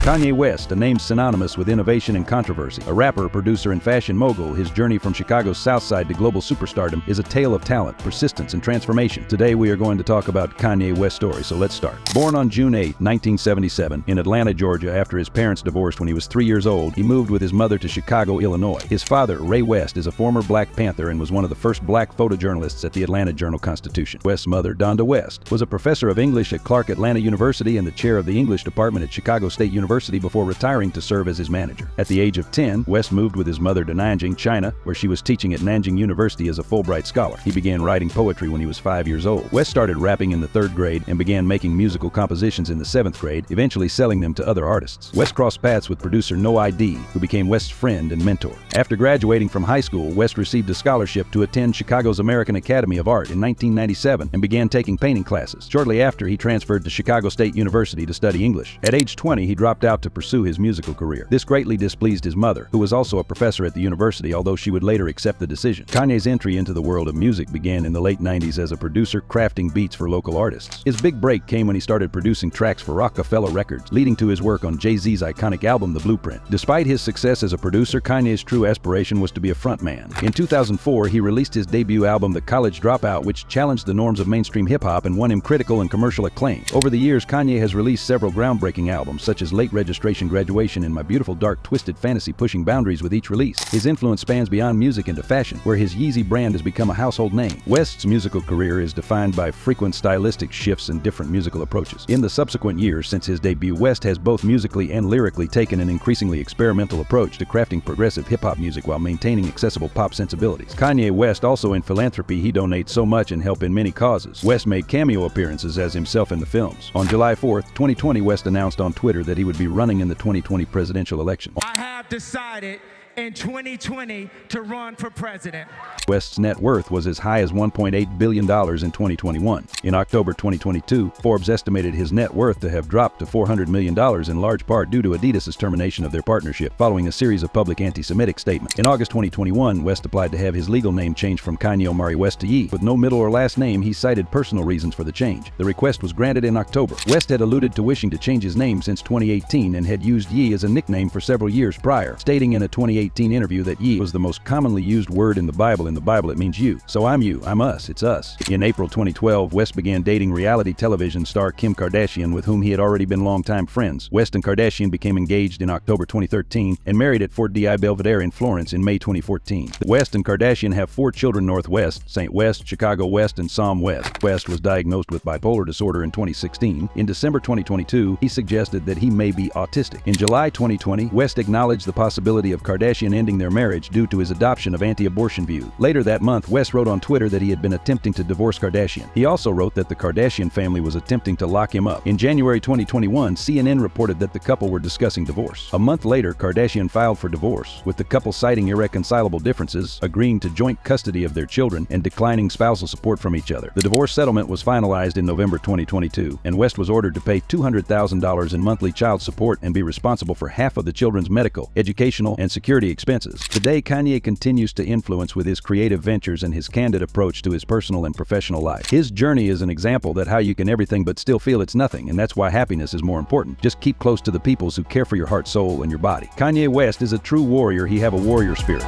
Kanye West, a name synonymous with innovation and controversy. A rapper, producer, and fashion mogul, his journey from Chicago's South Side to global superstardom is a tale of talent, persistence, and transformation. Today, we are going to talk about Kanye West's story, so let's start. Born on June 8, 1977, in Atlanta, Georgia, after his parents divorced when he was 3 years old, he moved with his mother to Chicago, Illinois. His father, Ray West, is a former Black Panther and was one of the first black photojournalists at the Atlanta Journal-Constitution. West's mother, Donda West, was a professor of English at Clark Atlanta University and the chair of the English department at Chicago State University before retiring to serve as his manager. At the age of 10, West moved with his mother to Nanjing, China, where she was teaching at Nanjing University as a Fulbright scholar. He began writing poetry when he was 5 years old. West started rapping in the 3rd grade and began making musical compositions in the 7th grade, eventually selling them to other artists. West crossed paths with producer No ID, who became West's friend and mentor. After graduating from high school, West received a scholarship to attend Chicago's American Academy of Art in 1997 and began taking painting classes. Shortly after, he transferred to Chicago State University to study English. At age 20, he dropped out to pursue his musical career. This greatly displeased his mother, who was also a professor at the university, although she would later accept the decision. Kanye's entry into the world of music began in the late 90s as a producer crafting beats for local artists. His big break came when he started producing tracks for Rockefeller Records, leading to his work on Jay-Z's iconic album, The Blueprint. Despite his success as a producer, Kanye's true aspiration was to be a frontman. In 2004, he released his debut album, The College Dropout, which challenged the norms of mainstream hip-hop and won him critical and commercial acclaim. Over the years, Kanye has released several groundbreaking albums, such as Late Registration, Graduation, and My Beautiful Dark Twisted Fantasy, pushing boundaries with each release. His influence spans beyond music into fashion, where his Yeezy brand has become a household name. West's musical career is defined by frequent stylistic shifts and different musical approaches. In the subsequent years since his debut, West has both musically and lyrically taken an increasingly experimental approach to crafting progressive hip-hop music while maintaining accessible pop sensibilities. Kanye West also in philanthropy. He donates so much and help in many causes. West made cameo appearances as himself in the films. On July 4th, 2020, West announced on Twitter that he would be running in the 2020 presidential election. I have decided in 2020 to run for president. West's net worth was as high as $1.8 billion in 2021. In October 2022, Forbes estimated his net worth to have dropped to $400 million, in large part due to Adidas's termination of their partnership following a series of public anti-Semitic statements. In August 2021, West applied to have his legal name changed from Kanye Omari West to Yee. With no middle or last name, he cited personal reasons for the change. The request was granted in October. West had alluded to wishing to change his name since 2018 and had used Yee as a nickname for several years prior, stating in a 2018 interview that Yee was the most commonly used word in the Bible. In the Bible, it means you. So I'm you, I'm us, it's us. In April 2012, West began dating reality television star Kim Kardashian, with whom he had already been longtime friends. West and Kardashian became engaged in October 2013 and married at Fort Di Belvedere in Florence in May 2014. West and Kardashian have 4 children: Northwest, St. West, Chicago West, and Psalm West. West was diagnosed with bipolar disorder in 2016. In December 2022, he suggested that he may be autistic. In July 2020, West acknowledged the possibility of Kardashian ending their marriage due to his adoption of anti-abortion views. Later that month, West wrote on Twitter that he had been attempting to divorce Kardashian. He also wrote that the Kardashian family was attempting to lock him up. In January 2021, CNN reported that the couple were discussing divorce. A month later, Kardashian filed for divorce, with the couple citing irreconcilable differences, agreeing to joint custody of their children, and declining spousal support from each other. The divorce settlement was finalized in November 2022, and West was ordered to pay $200,000 in monthly child support and be responsible for half of the children's medical, educational, and security expenses. Today, Kanye continues to influence with his creative ventures and his candid approach to his personal and professional life. His journey is an example that how you can everything but still feel it's nothing, and that's why happiness is more important. Just keep close to the peoples who care for your heart, soul, and your body. Kanye West is a true warrior. He have a warrior spirit.